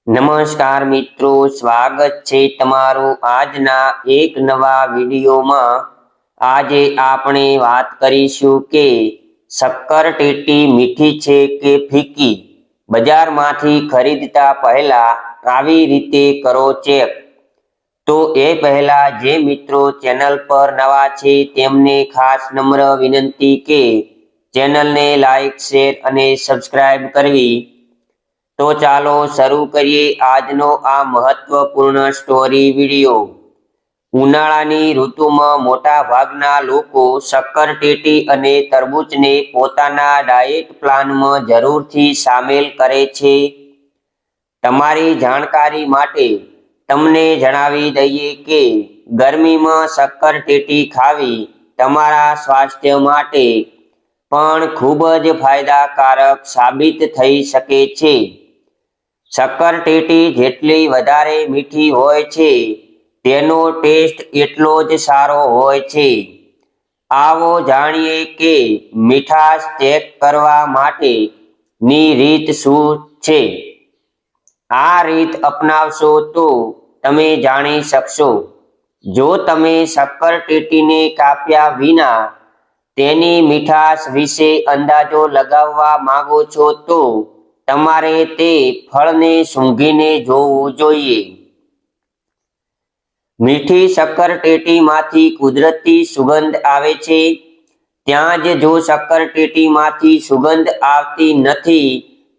નમસ્કાર મિત્રો, સ્વાગત છે તમારું આજના એક નવા વિડીયોમાં। આજે આપણે વાત કરીશું કે શક્કરટેટી મીઠી છે કે ફીકી। બજારમાંથી ખરીદતા પહેલા આવી રીતે કરો ચેક। તો એ પહેલા જે મિત્રો ચેનલ પર નવા છે તેમને ખાસ નમ્ર વિનંતી કે ચેનલને લાઈક, શેર અને સબસ્ક્રાઇબ કરવી। તો ચાલો શરૂ કરીએ આજનો આ મહત્વપૂર્ણ સ્ટોરી વિડિયો। ઉનાળાની ઋતુમાં મોટા ભાગના લોકો શક્કરટેટી અને તરબૂચને પોતાના ડાયેટ પ્લાનમાં જરૂરથી સામેલ કરે છે। તમારી જાણકારી માટે તમને જણાવી દઈએ કે ગરમીમાં શક્કરટેટી ખાવી તમારા સ્વાસ્થ્ય માટે પણ ખૂબ જ ફાયદાકારક સાબિત થઈ શકે છે। શક્કરટેટી જેટલી વધારે મીઠી હોય છે તેનો ટેસ્ટ એટલો જ સારો હોય છે। આવો જાણીએ કે મીઠાશ ચેક કરવા માટેની રીત શું છે। આ રીત અપનાવશો તો તમે જાણી શકશો। જો તમે શક્કરટેટીને કાપ્યા વિના તેની મીઠાશ વિશે અંદાજો લગાવવા માંગો છો તો તમારે તે ફળને સૂંઘીને જોવું જોઈએ। મીઠી શક્કરટેટીમાંથી કુદરતી સુગંધ આવે છે। ત્યાં જ જો શક્કરટેટીમાંથી સુગંધ આવતી નથી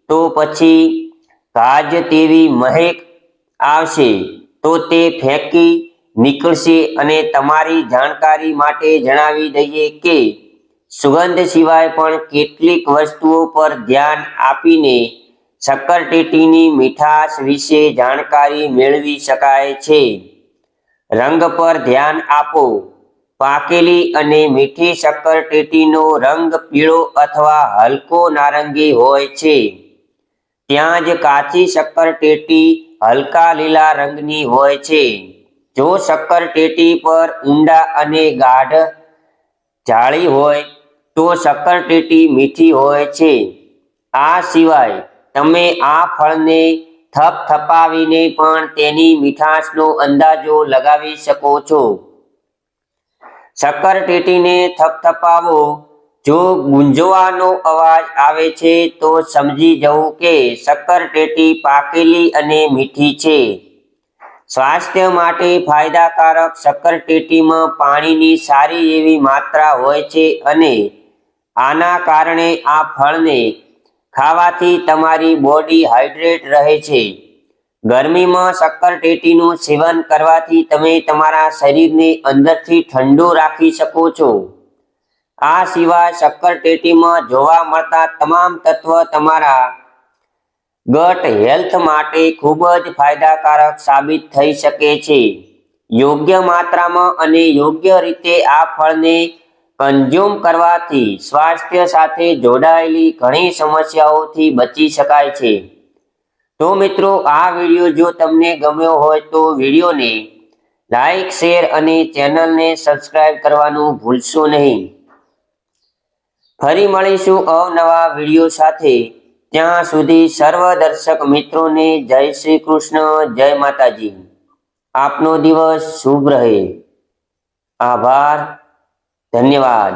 તો પછી ઘાજ તેવી મહેક આવશે તો તે ફેંકી નીકળશે। અને તમારી જાણકારી માટે જણાવી દઈએ કે સુગંધ સિવાય પણ કેટલીક વસ્તુઓ પર ધ્યાન આપીને શક્કરટેટીની મીઠાશ વિશે જાણકારી મેળવી શકાય છે। રંગ પર ધ્યાન આપો। પાકેલી અને મીઠી શક્કરટેટીનો રંગ પીળો અથવા હલકો નારંગી હોય છે। ત્યાં જ કાચી શક્કરટેટી હલકા લીલા રંગની હોય છે। જો શક્કરટેટી પર ઊંડા અને ગાઢ જાળી હોય તો શક્કરટેટી મીઠી હોય છે। આ સિવાય તમે આ ફળને થપથપાવીને પણ તેની મીઠાશનો અંદાજો લગાવી શકો છો। શક્કરટેટીને થપથપાવો। જો ગુંજવાનો અવાજ આવે છે તો સમજી જવું કે શક્કરટેટી પાકેલી અને મીઠી છે। સ્વાસ્થ્ય માટે ફાયદાકારક શક્કરટેટીમાં પાણીની સારી એવી માત્રા હોય છે અને આના કારણે આ ફળને ખાવાથી તમારી બોડી હાઇડ્રેટ રહે છે। ગરમીમાં શક્કરટેટીનું સેવન કરવાથી તમે તમારા શરીરને અંદરથી ઠંડુ રાખી શકો છો। આ સિવાય શક્કરટેટીમાં જોવા મળતા તમામ તત્વ તમારા ગટ હેલ્થ માટે ખૂબ જ ફાયદાકારક સાબિત થઈ શકે છે। યોગ્ય માત્રામાં અને યોગ્ય રીતે આ ફળને કન્ઝ્યુમ કરવાથી સ્વાસ્થ્ય સાથે જોડાયેલી ઘણી સમસ્યાઓથી બચી શકાય છે। તો મિત્રો, આ વિડીયો જો તમને ગમ્યો હોય તો વિડીયોને લાઈક, શેર અને ચેનલને સબસ્ક્રાઇબ કરવાનું ભૂલશો નહીં। ફરી મળીશું અવનવા વિડીયો સાથે। ત્યાં સુધી સર્વ દર્શક મિત્રોને જય શ્રી કૃષ્ણ, જય માતાજી। આપનો દિવસ શુભ રહે। આભાર, ધન્યવાદ।